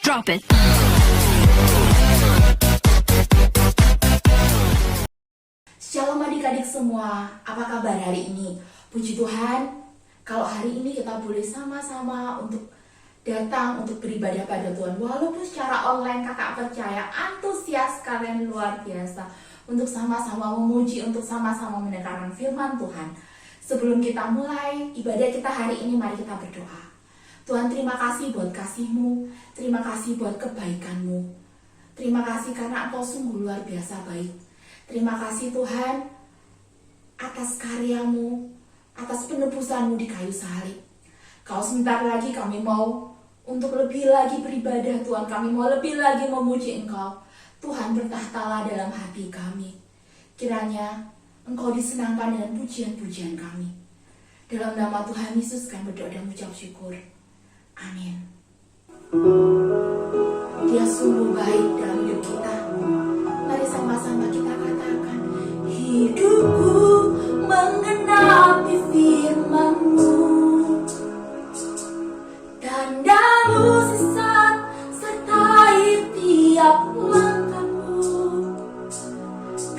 Drop it. Shalom adik-adik semua, apa kabar hari ini? Puji Tuhan, kalau hari ini kita boleh sama-sama untuk datang untuk beribadah pada Tuhan. Walaupun secara online, kakak percaya antusias kalian luar biasa untuk sama-sama memuji, untuk sama-sama mendengarkan firman Tuhan. Sebelum kita mulai ibadah kita hari ini, mari kita berdoa. Tuhan, terima kasih buat kasih-Mu, terima kasih buat kebaikan-Mu. Terima kasih karena Engkau sungguh luar biasa baik. Terima kasih Tuhan atas karya-Mu, atas penebusan-Mu di kayu salib. Kalau sebentar lagi kami mau untuk lebih lagi beribadah Tuhan, kami mau lebih lagi memuji Engkau. Tuhan, bertahtalah dalam hati kami. Kiranya Engkau disenangkan dengan pujian-pujian kami. Dalam nama Tuhan Yesus kami berdoa dan mengucap syukur. Amin. Dia sungguh baik dalam hidup kita. Mari sama-sama kita katakan, hidupku menggenapi firman-Mu, tanda-Mu sesat sertai tiap langkahku.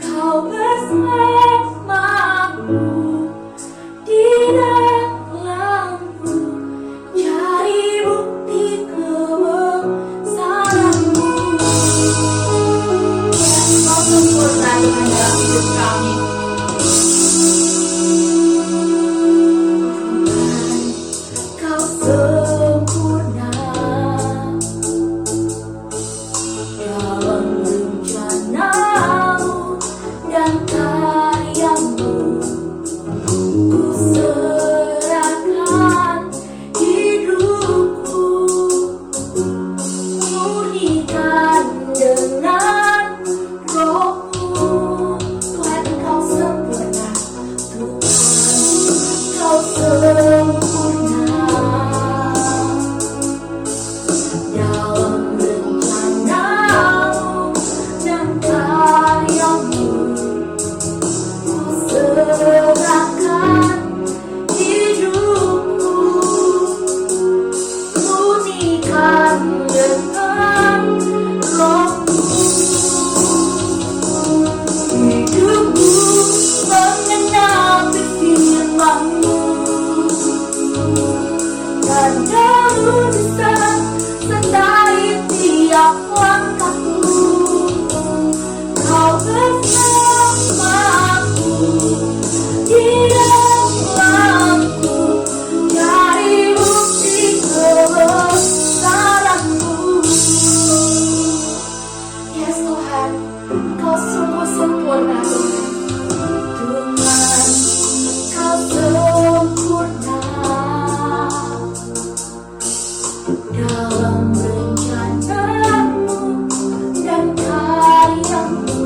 Kau bersamaku di dalamku, cari bukti kebesaran-Mu. Kau sempurna Tuhan dalam hidup kami. Kau sempurna dalam rencana-Mu dan karya-Mu. Ku serahkan hidupku, murnikan dengan Roh-Mu. Tuhan, Engkau sempurna. Tuhan, Engkau sempurna dalam rencana-Mu dan karya-Mu. Ku serahkan hidupku, murnikan dengan Roh-Mu. Hidupku mengenapi firman-Mu, tanda-Mu sesat sertai tiap langkahku. Kau bersamaku di dalamku, cari bukti kebesaran-Mu. Yes Tuhan, Engkau sungguh sempurna Tuhan. Tuhan, Kau sempurna dalam rencana-Mu dan karya-Mu.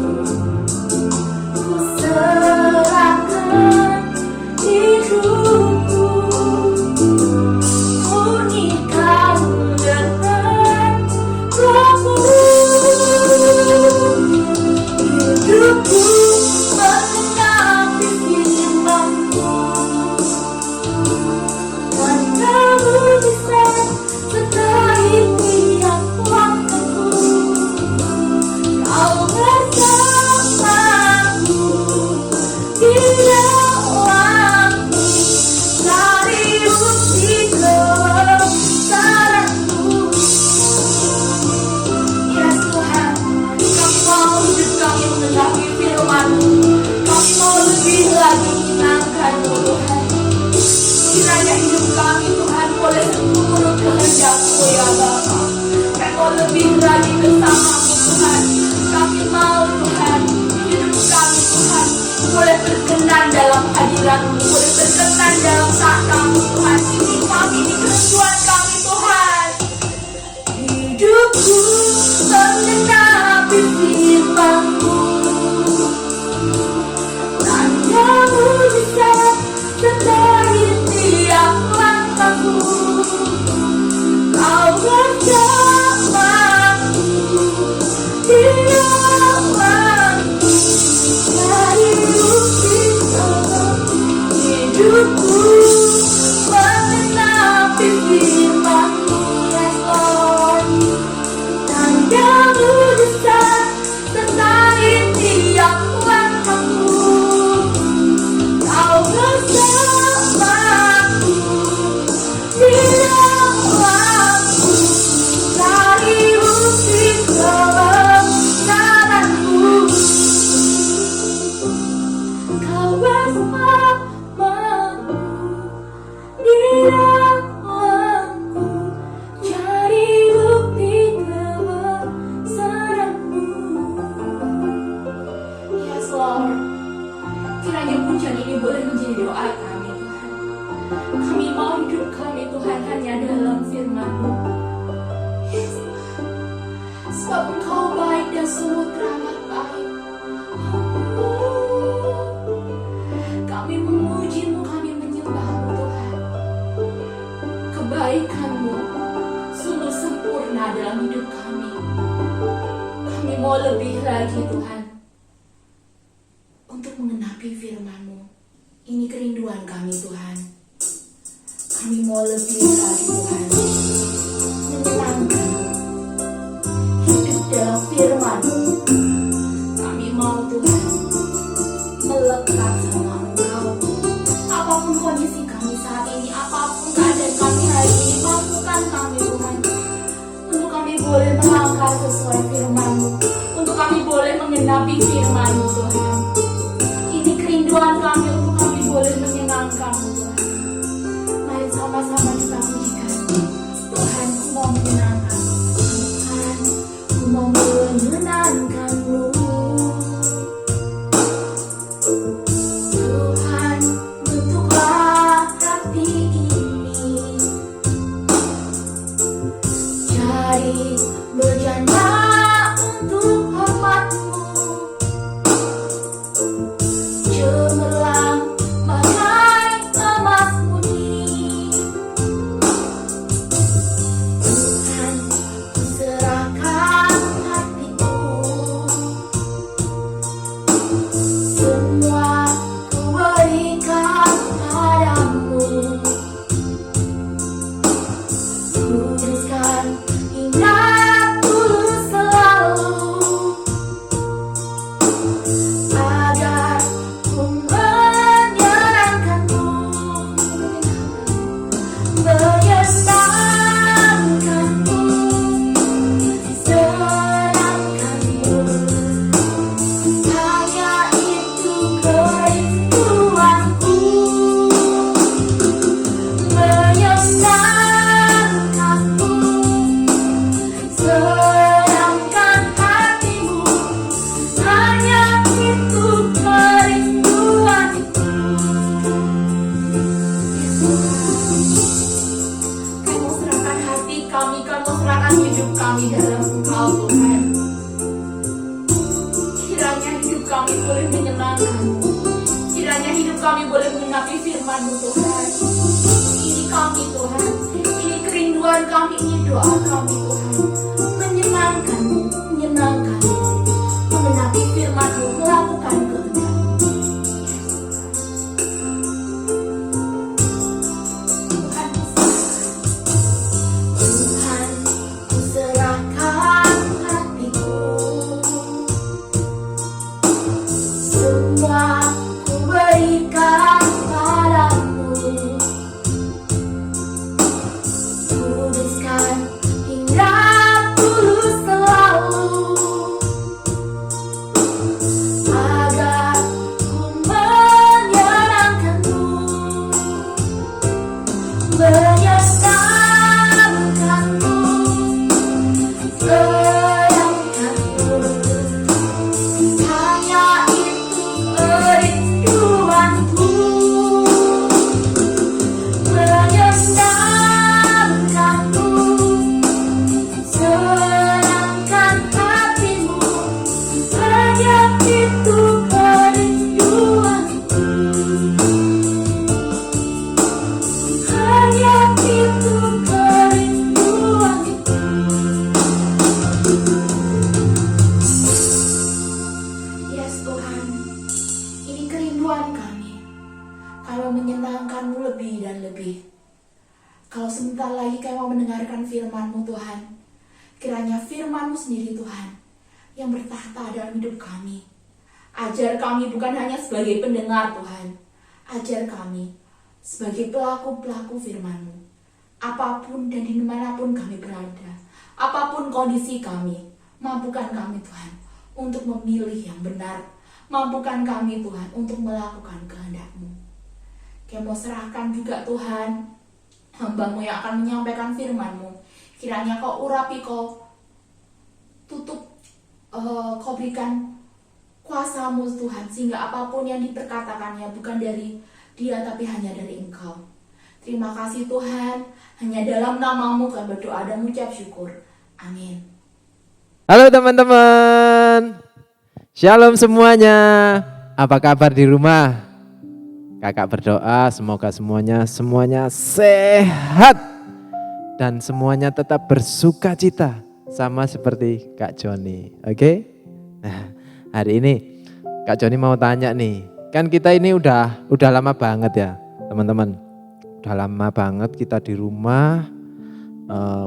Ku serahkan hidupku, murnikan dengan Roh-Mu. Hidupku mengenapi firman-Mu, tanda-Mu sesat sertai tiap langkahku. Kau bersamaku di dalamku, cari bukti kebesaran-Mu. Yes Tuhan, kami mau hidup kami mengenapi firman-Mu. Kami mau lebih lagi menyenangkan-Mu Tuhan. Kiranya hidup kami Tuhan boleh menurut kehendak-Mu ya Bapa. Dan mau lebih lagi bersama-Mu Tuhan. Kami mau Tuhan, hidup kami Tuhan boleh berkenan dalam hadirat-Mu, boleh berkenan dalam saat kami Tuhan. Ini kami, ini kerinduan kami Tuhan. Hidupku mengenapi firman-Mu, tanda-Mu sesat sertai tiap langkahku. Kau bersamaku di dalamku, cari bukti kebesaran-Mu. Kami mau hidup kami Tuhan hanya dalam firman-Mu. Yes, sebab Engkau baik dan sungguh teramat baik. Kami memuji-Mu, kami menyembah-Mu Tuhan. Kebaikan-Mu sungguh sempurna dalam hidup kami. Kami mau lebih lagi Tuhan untuk mengenapi firman-Mu. Ini kerinduan kami Tuhan. Kami mau lebih lagi Tuhan menyenangkan, hidup dalam firman-Mu. Kami mau Tuhan melekat sama Engkau. Apapun kondisi kami saat ini, apapun keadaan kami hari ini, mampukan kami Tuhan untuk kami boleh melangkah sesuai firman-Mu, untuk kami boleh mengenapi firman-Mu Tuhan. Ini kerinduan kami untuk kami boleh menyenangkan-Mu Tuhan. Mari sama-sama kita pujikan. Tuhan, ku mau menyenangkan. Tuhan, ku mau menyenangkan-Mu. Tuhan, bentuklah hati ini jadi berjana untuk hormat-Mu. Cemerlang bagai emas murni. Tuhan, ku serahkan hatiku. Semua ku berikan padamu. Kuduskan hingga tulus selalu, agar ku menyenangkan-Mu, menyenangkan-Mu, senangkan-Mu. Hanya itu kerinduanku, menyenangkan-Mu, senangkan hati-Mu. Hanya itu kerinduanku. Kami serahkan hati kami, kami serahkan hidup kami dalam Engkau Tuhan. Kiranya hidup kami boleh menyenangkan-Mu. Kiranya hidup kami boleh mengenapi firman-Mu Tuhan. Ini kami Tuhan, ini kerinduan kami, ini doa kami Tuhan. Menyenangkan-Mu, menyenangkan-Mu, mengenapi firman-Mu, melakukan kehendak-Mu. Tuhan, ku serahkan hatiku. Semua ku berikan padamu. Kuduskan hingga tulus selalu, agar ku menyenangkan-Mu, menyenangkan-Mu, senangkan-Mu. Hanya itu kerinduanku, menyenangkan-Mu, senangkan hati-Mu. Hanya itu kerinduanku, hanya itu kerinduanku. Yes Tuhan, ini kerinduan kami. Kalau menyenangkan-Mu lebih dan lebih. Kalau sebentar lagi kami mau mendengarkan firman-Mu Tuhan. Kiranya firman-Mu sendiri Tuhan yang bertahta dalam hidup kami. Ajar kami bukan hanya sebagai pendengar Tuhan. Ajar kami sebagai pelaku-pelaku firman-Mu. Apapun dan dimanapun kami berada, apapun kondisi kami, mampukan kami Tuhan untuk memilih yang benar. Mampukan kami Tuhan untuk melakukan kehendak-Mu. Kami mau serahkan juga Tuhan hamba-Mu yang akan menyampaikan firman-Mu. Kiranya Kau urapi, Kau tutup, Kau berikan kuasa-Mu Tuhan, sehingga apapun yang diperkatakannya bukan dari dia tapi hanya dari Engkau. Terima kasih Tuhan, hanya dalam nama-Mu kami berdoa dan mengucap syukur. Amin. Halo teman-teman, shalom semuanya. Apa kabar di rumah? Kakak berdoa semoga semuanya sehat dan semuanya tetap bersuka cita sama seperti Kak Joni. Oke? Nah, hari ini Kak Joni mau tanya nih. Kan kita ini udah lama banget ya, teman-teman. Udah lama banget kita di rumah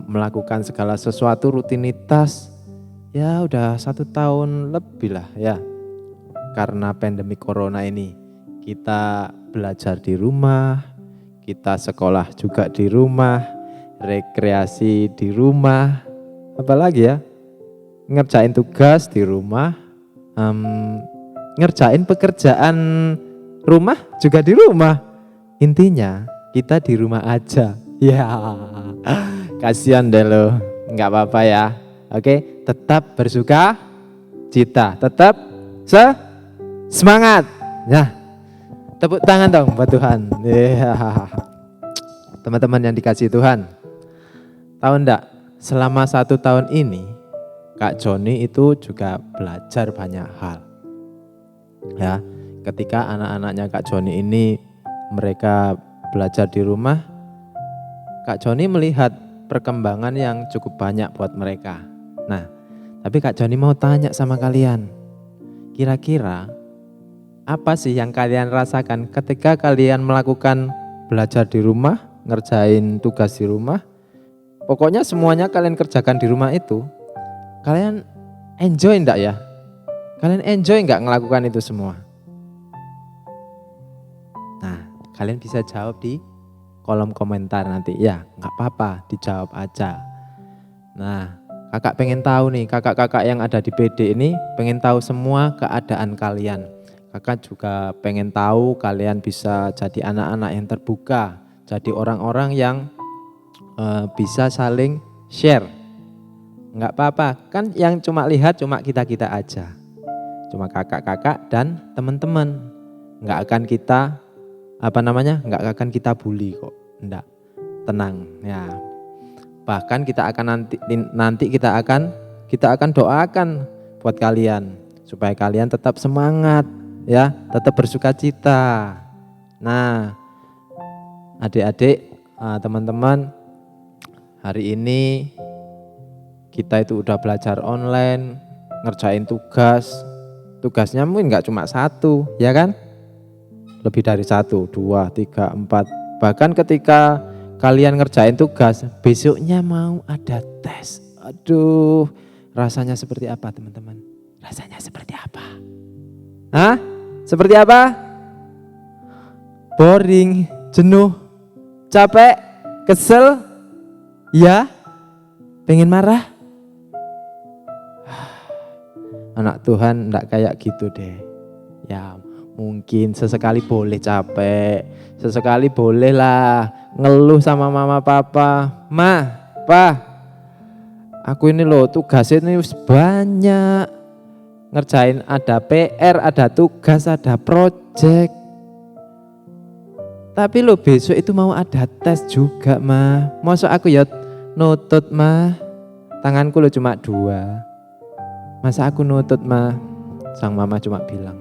melakukan segala sesuatu rutinitas. Ya udah 1 tahun lebih lah ya. Karena pandemi corona ini kita belajar di rumah, kita sekolah juga di rumah, rekreasi di rumah, apalagi ya, ngerjain tugas di rumah, ngerjain pekerjaan rumah juga di rumah. Intinya kita di rumah aja. Ya, kasihan deh lo, nggak apa-apa ya. Oke, tetap bersuka cita, tetap semangat. Nah, tepuk tangan dong buat Tuhan. Ya. Teman-teman yang dikasihi Tuhan, tahu enggak, selama 1 tahun ini Kak Joni itu juga belajar banyak hal. Ya, ketika anak-anaknya Kak Joni ini mereka belajar di rumah, Kak Joni melihat perkembangan yang cukup banyak buat mereka. Nah, tapi Kak Joni mau tanya sama kalian, kira-kira apa sih yang kalian rasakan ketika kalian melakukan belajar di rumah, ngerjain tugas di rumah? Pokoknya semuanya kalian kerjakan di rumah itu, kalian enjoy enggak ya? Kalian enjoy enggak ngelakukan itu semua? Nah, kalian bisa jawab di kolom komentar nanti ya, nggak apa-apa, dijawab aja. Nah, kakak pengen tahu nih, kakak-kakak yang ada di PD ini pengen tahu semua keadaan kalian. Kakak juga pengen tahu kalian bisa jadi anak-anak yang terbuka, jadi orang-orang yang bisa saling share. Nggak apa-apa, kan yang cuma lihat cuma kita-kita aja. Cuma kakak-kakak dan teman-teman. Nggak akan kita nggak akan kita bully kok. Enggak, tenang ya. Bahkan kita akan nanti kita akan doakan buat kalian supaya kalian tetap semangat ya, tetap bersuka cita. Nah, adik-adik, teman-teman, hari ini kita itu udah belajar online, ngerjain tugasnya mungkin nggak cuma 1, ya kan? Lebih dari 1, 2, 3, 4. Bahkan ketika kalian ngerjain tugas, besoknya mau ada tes. Aduh, rasanya seperti apa teman-teman? Rasanya seperti apa? Hah? Seperti apa? Boring, jenuh, capek, kesel, ya? Pengen marah? Anak Tuhan enggak kayak gitu deh. Ya, mungkin sesekali boleh capek, sesekali boleh lah ngeluh sama mama papa. Ma, pa, aku ini loh tugasnya ini banyak. Ngerjain ada PR, ada tugas, ada project. Tapi lo besok itu mau ada tes juga ma. Masa aku ya nutut ma, tanganku lo cuma 2. Masa aku nutut ma. Sang mama cuma bilang,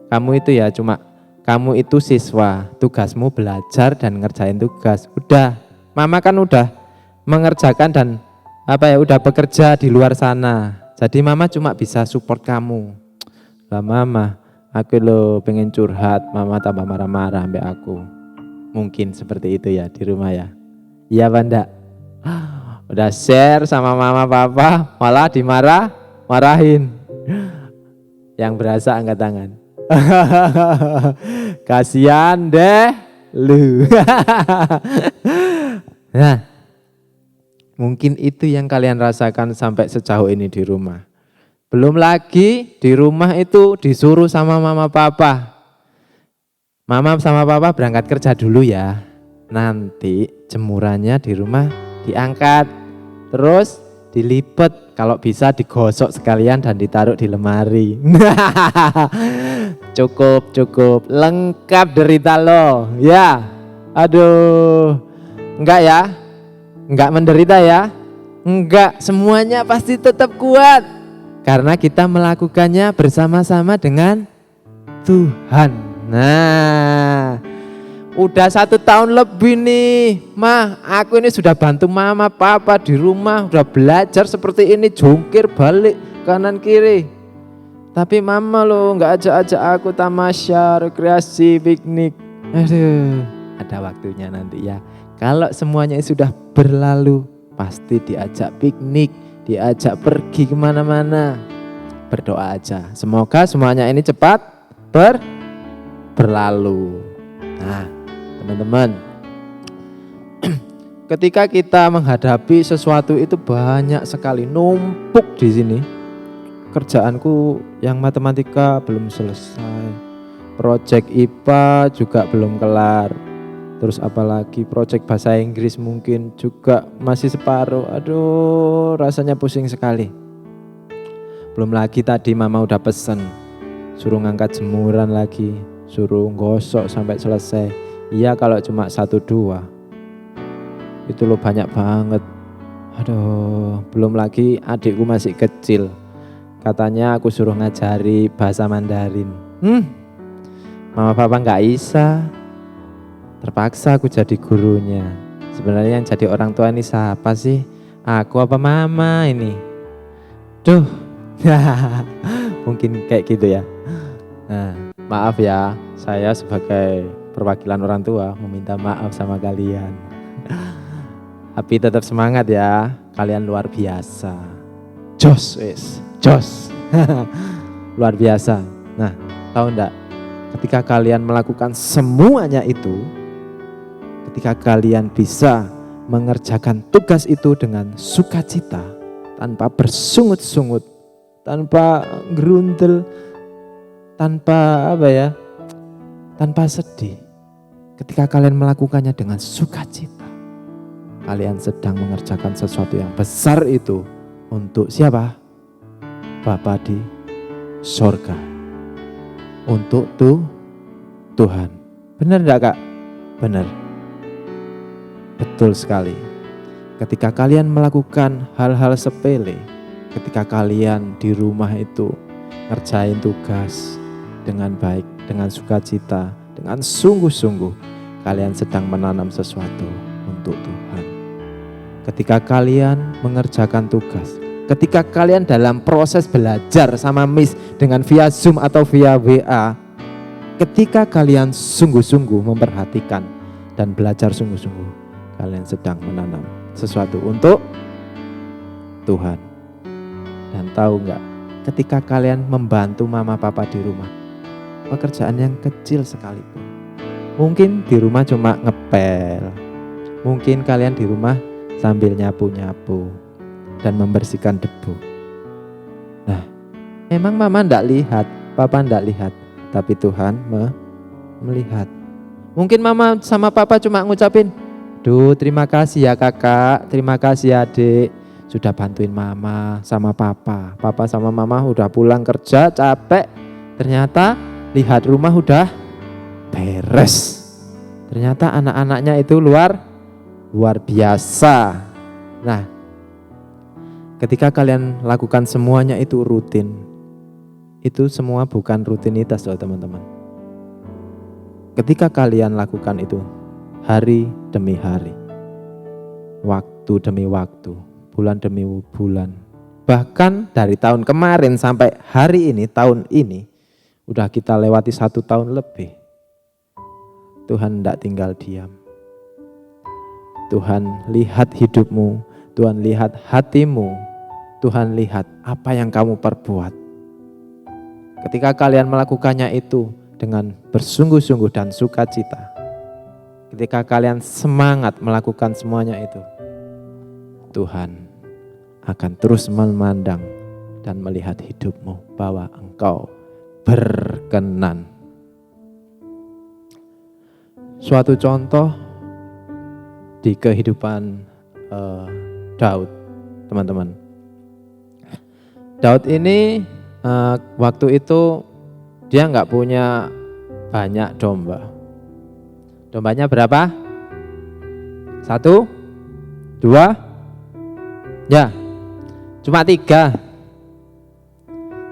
kamu itu siswa, tugasmu belajar dan ngerjain tugas. Udah, mama kan udah mengerjakan dan udah bekerja di luar sana. Jadi mama cuma bisa support kamu. Lah mama, aku lo pengen curhat, mama tambah marah-marah sampai aku. Mungkin seperti itu ya di rumah ya. Iya Banda. Udah share sama mama papa, malah marahin. Yang berasa angkat tangan. Kasihan deh lu. Nah, mungkin itu yang kalian rasakan sampai sejauh ini di rumah. Belum lagi di rumah itu disuruh sama mama papa. Mama sama papa berangkat kerja dulu ya. Nanti jemurannya di rumah diangkat, terus dilipat, kalau bisa digosok sekalian dan ditaruh di lemari. Cukup, lengkap derita lo. Ya, Aduh, enggak ya? Enggak menderita ya? Enggak, semuanya pasti tetap kuat. Karena kita melakukannya bersama-sama dengan Tuhan. Nah, udah 1 tahun lebih nih, Mah, aku ini sudah bantu mama, papa di rumah, udah belajar seperti ini, jungkir balik kanan kiri. Tapi mama lo nggak ajak-ajak aku tamasya, rekreasi, piknik. Aduh, ada waktunya nanti ya. Kalau semuanya sudah berlalu, pasti diajak piknik, diajak pergi kemana-mana. Berdoa aja, semoga semuanya ini cepat berlalu. Nah, teman-teman, ketika kita menghadapi sesuatu itu banyak sekali numpuk di sini. Kerjaanku yang matematika belum selesai, proyek IPA juga belum kelar, terus apalagi proyek bahasa Inggris mungkin juga masih separuh. Aduh, rasanya pusing sekali. Belum lagi tadi mama udah pesen suruh ngangkat jemuran lagi, suruh gosok sampai selesai. Iya, kalau cuma 1-2 itu loh banyak banget. Aduh, belum lagi adikku masih kecil. Katanya aku suruh ngajari bahasa Mandarin. Mama papa nggak bisa. Terpaksa aku jadi gurunya. Sebenarnya yang jadi orang tua ini siapa sih? Aku apa mama ini? Duh, mungkin kayak gitu ya. Nah, maaf ya, saya sebagai perwakilan orang tua meminta maaf sama kalian. Tapi tetap semangat ya, kalian luar biasa. Jos. Luar biasa. Nah, tahu enggak? Ketika kalian melakukan semuanya itu, ketika kalian bisa mengerjakan tugas itu dengan sukacita, tanpa bersungut-sungut, tanpa gerundel, tanpa tanpa sedih. Ketika kalian melakukannya dengan sukacita, kalian sedang mengerjakan sesuatu yang besar itu untuk siapa? Bapa di sorga. Untuk Tuhan. Benar enggak Kak? Benar. Betul sekali. Ketika kalian melakukan hal-hal sepele, ketika kalian di rumah itu ngerjain tugas dengan baik, dengan sukacita, dengan sungguh-sungguh, kalian sedang menanam sesuatu untuk Tuhan. Ketika kalian mengerjakan tugas, ketika kalian dalam proses belajar sama Miss dengan via Zoom atau via WA, ketika kalian sungguh-sungguh memperhatikan dan belajar sungguh-sungguh, kalian sedang menanam sesuatu untuk Tuhan. Dan tahu enggak, ketika kalian membantu mama papa di rumah, pekerjaan yang kecil sekalipun, mungkin di rumah cuma ngepel, mungkin kalian di rumah sambil nyapu-nyapu dan membersihkan debu. Nah, memang mama enggak lihat, papa enggak lihat, tapi Tuhan melihat. Mungkin mama sama papa cuma ngucapin, "Duh, terima kasih ya kakak, terima kasih ya adik, sudah bantuin mama sama papa. Papa sama mama udah pulang kerja capek, ternyata lihat rumah udah beres. Ternyata anak-anaknya itu luar biasa." Nah, ketika kalian lakukan semuanya itu rutin, itu semua bukan rutinitas loh teman-teman. Ketika kalian lakukan itu hari demi hari, waktu demi waktu, bulan demi bulan, bahkan dari tahun kemarin sampai hari ini, tahun ini, udah kita lewati 1 tahun lebih. Tuhan tidak tinggal diam. Tuhan lihat hidupmu, Tuhan lihat hatimu, Tuhan lihat apa yang kamu perbuat. Ketika kalian melakukannya itu dengan bersungguh-sungguh dan sukacita, ketika kalian semangat melakukan semuanya itu, Tuhan akan terus memandang dan melihat hidupmu bahwa engkau berkenan. Suatu contoh di kehidupan Daud, teman-teman. Daud ini waktu itu dia nggak punya banyak domba. Dombanya berapa? 1, 2, ya, cuma 3.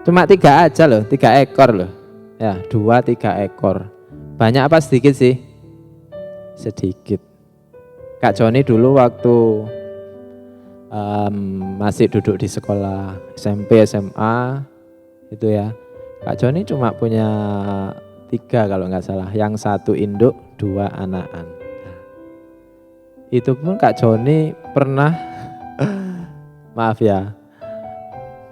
Cuma 3 aja loh, 3 ekor loh. Ya, 2, 3 ekor. Banyak apa sedikit sih? Sedikit. Kak Joni dulu waktu masih duduk di sekolah SMP, SMA itu ya, Kak Joni cuma punya 3 kalau nggak salah. Yang 1 induk, 2 anakan. Itu pun Kak Joni pernah, maaf ya,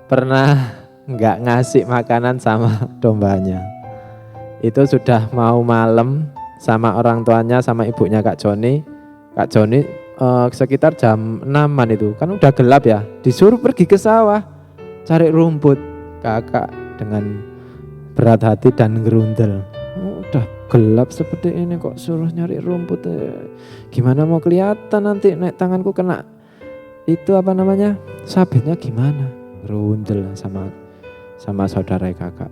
pernah nggak ngasih makanan sama dombanya. Itu sudah mau malam sama orang tuanya sama ibunya Kak Joni. Kak Joni sekitar jam 6-an itu, kan udah gelap ya, disuruh pergi ke sawah cari rumput. Kakak dengan berat hati dan gerundel, udah gelap seperti ini kok suruh nyari rumput, gimana mau kelihatan nanti naik tanganku kena itu apa namanya, sabitnya gimana, gerundel sama saudara kakak.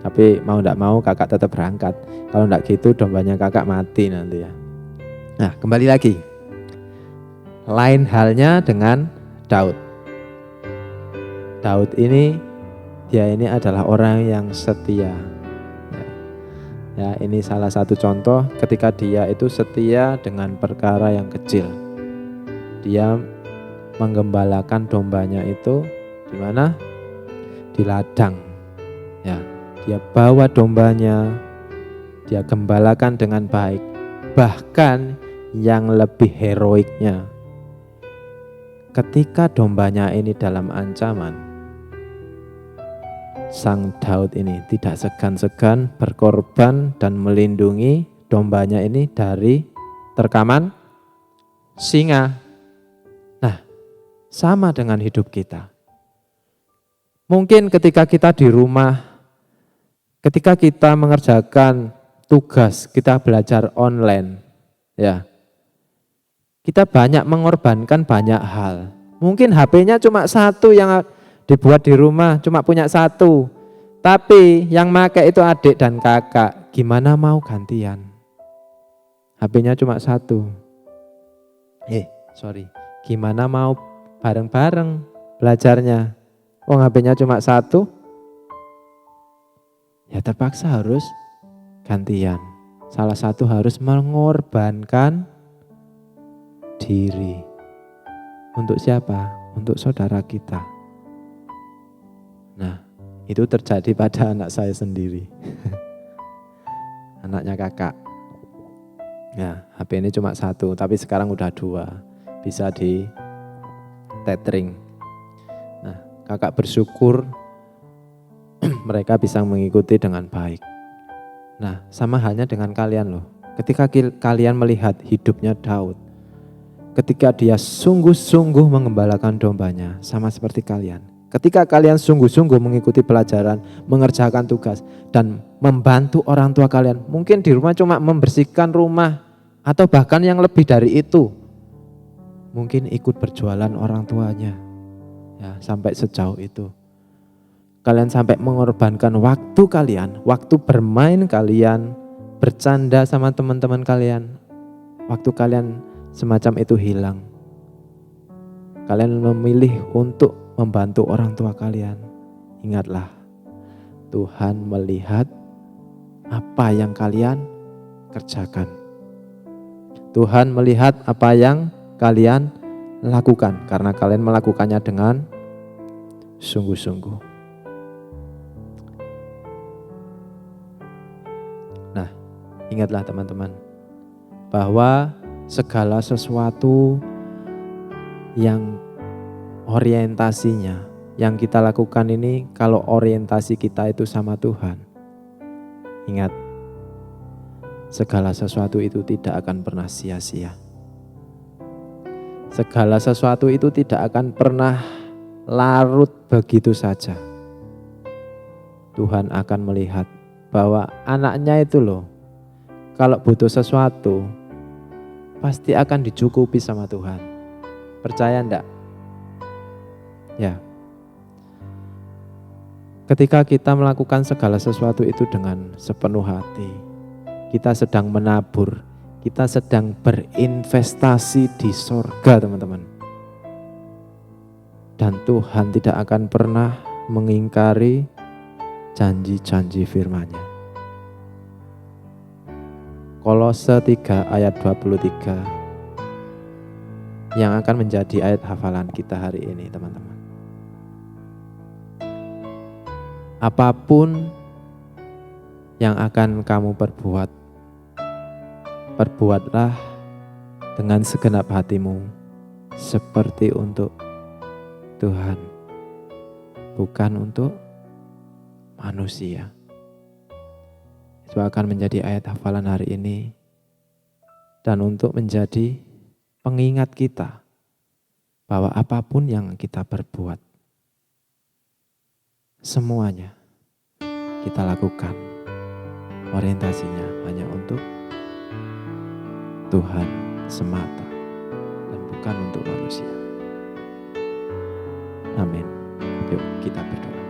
Tapi mau ndak mau kakak tetap berangkat, kalau ndak gitu dombanya kakak mati nanti ya. Nah, kembali lagi, lain halnya dengan Daud. Daud ini, dia ini adalah orang yang setia. Ya, ini salah satu contoh ketika dia itu setia dengan perkara yang kecil. Dia menggembalakan dombanya itu di mana? Di ladang. Ya, dia bawa dombanya, dia gembalakan dengan baik. Bahkan yang lebih heroiknya, ketika dombanya ini dalam ancaman, Sang Daud ini tidak segan-segan berkorban dan melindungi dombanya ini dari terkaman singa. Nah, sama dengan hidup kita. Mungkin ketika kita di rumah, ketika kita mengerjakan tugas, kita belajar online, ya, kita banyak mengorbankan banyak hal. Mungkin HP-nya cuma 1 yang dibuat di rumah, cuma punya 1. Tapi yang make itu adik dan kakak, gimana mau gantian? HP-nya cuma 1. Gimana mau bareng-bareng belajarnya? Wong HP-nya cuma 1. Ya terpaksa harus gantian. Salah satu harus mengorbankan diri. Untuk siapa? Untuk saudara kita. Nah, itu terjadi pada anak saya sendiri. Anaknya kakak. Ya, HP ini cuma 1, tapi sekarang udah 2. Bisa di tethering. Nah, kakak bersyukur mereka bisa mengikuti dengan baik. Nah, sama halnya dengan kalian loh. Ketika kalian melihat hidupnya Daud, ketika dia sungguh-sungguh mengembalakan dombanya, sama seperti kalian. Ketika kalian sungguh-sungguh mengikuti pelajaran, mengerjakan tugas, dan membantu orang tua kalian, mungkin di rumah cuma membersihkan rumah, atau bahkan yang lebih dari itu, mungkin ikut berjualan orang tuanya, ya, sampai sejauh itu. Kalian sampai mengorbankan waktu kalian, waktu bermain kalian, bercanda sama teman-teman kalian, waktu kalian semacam itu hilang. Kalian memilih untuk membantu orang tua kalian. Ingatlah, Tuhan melihat apa yang kalian kerjakan. Tuhan melihat apa yang kalian lakukan, karena kalian melakukannya dengan sungguh-sungguh. Nah, ingatlah teman-teman, bahwa segala sesuatu yang orientasinya, yang kita lakukan ini, kalau orientasi kita itu sama Tuhan, ingat, segala sesuatu itu tidak akan pernah sia-sia. Segala sesuatu itu tidak akan pernah larut begitu saja. Tuhan akan melihat bahwa anaknya itu loh, kalau butuh sesuatu, pasti akan dicukupi sama Tuhan. Percaya enggak? Ya. Ketika kita melakukan segala sesuatu itu dengan sepenuh hati, kita sedang menabur, Kita sedang berinvestasi di sorga, teman-teman. Dan Tuhan tidak akan pernah mengingkari janji-janji firman-Nya. Kolose 3 ayat 23 yang akan menjadi ayat hafalan kita hari ini, teman-teman. Apapun yang akan kamu perbuat, perbuatlah dengan segenap hatimu seperti untuk Tuhan, bukan untuk manusia. Itu akan menjadi ayat hafalan hari ini dan untuk menjadi pengingat kita bahwa apapun yang kita perbuat, semuanya kita lakukan orientasinya hanya untuk Tuhan semata dan bukan untuk manusia. Amin. Yuk kita berdoa.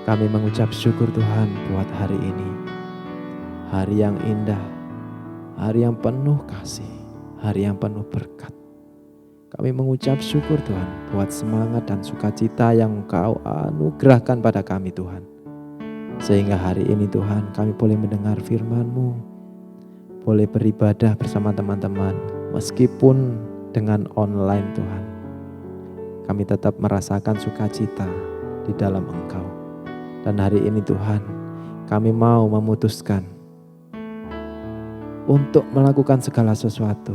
Kami mengucap syukur Tuhan buat hari ini. Hari yang indah, hari yang penuh kasih, hari yang penuh berkat. Kami mengucap syukur Tuhan buat semangat dan sukacita yang Engkau anugerahkan pada kami Tuhan. Sehingga hari ini Tuhan kami boleh mendengar firman-Mu, boleh beribadah bersama teman-teman meskipun dengan online Tuhan. Kami tetap merasakan sukacita di dalam Engkau. Dan hari ini Tuhan, kami mau memutuskan untuk melakukan segala sesuatu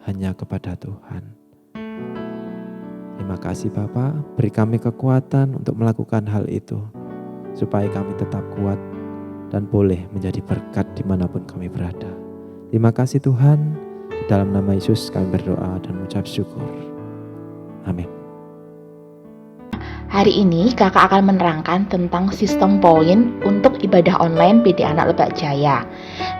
hanya kepada Tuhan. Terima kasih Bapa, beri kami kekuatan untuk melakukan hal itu, supaya kami tetap kuat dan boleh menjadi berkat dimanapun kami berada. Terima kasih Tuhan, di dalam nama Yesus kami berdoa dan mengucap syukur. Amin. Hari ini kakak akan menerangkan tentang sistem poin untuk ibadah online PD Anak Lebak Jaya.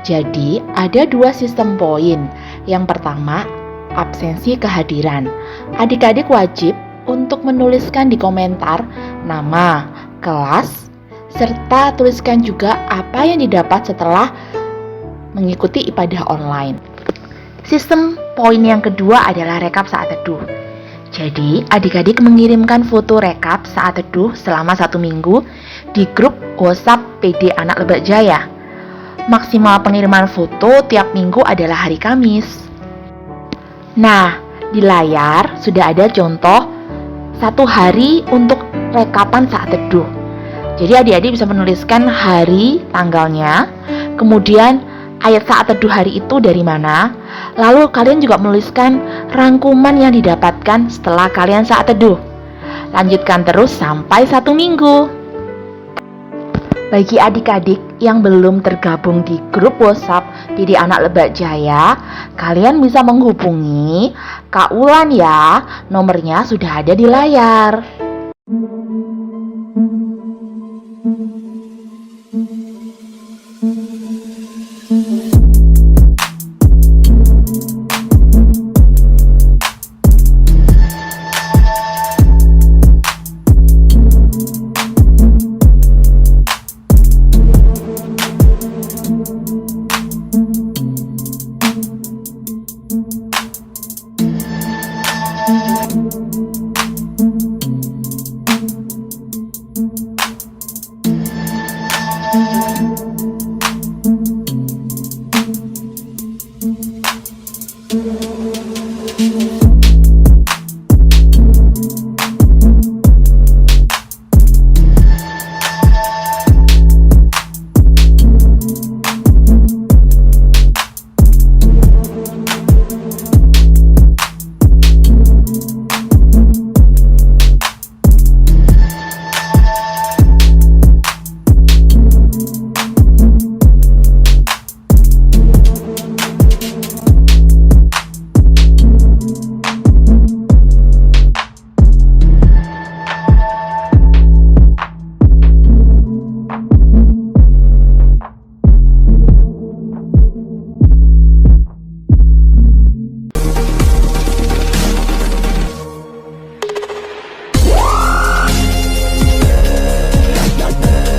Jadi ada 2 sistem poin. Yang pertama, absensi kehadiran. Adik-adik wajib untuk menuliskan di komentar nama, kelas, serta tuliskan juga apa yang didapat setelah mengikuti ibadah online. Sistem poin yang kedua adalah rekap saat teduh. Jadi, adik-adik mengirimkan foto rekap saat teduh selama 1 minggu di grup WhatsApp PD Anak Lebak Jaya. Maksimal pengiriman foto tiap minggu adalah hari Kamis. Nah, di layar sudah ada contoh 1 hari untuk rekapan saat teduh. Jadi adik-adik bisa menuliskan hari, tanggalnya, kemudian ayat saat teduh hari itu dari mana. Lalu kalian juga menuliskan rangkuman yang didapatkan setelah kalian saat teduh. Lanjutkan terus sampai 1 minggu. Bagi adik-adik yang belum tergabung di grup WhatsApp PD Anak Lebak Jaya, kalian bisa menghubungi Kak Wulan ya. Nomornya sudah ada di layar.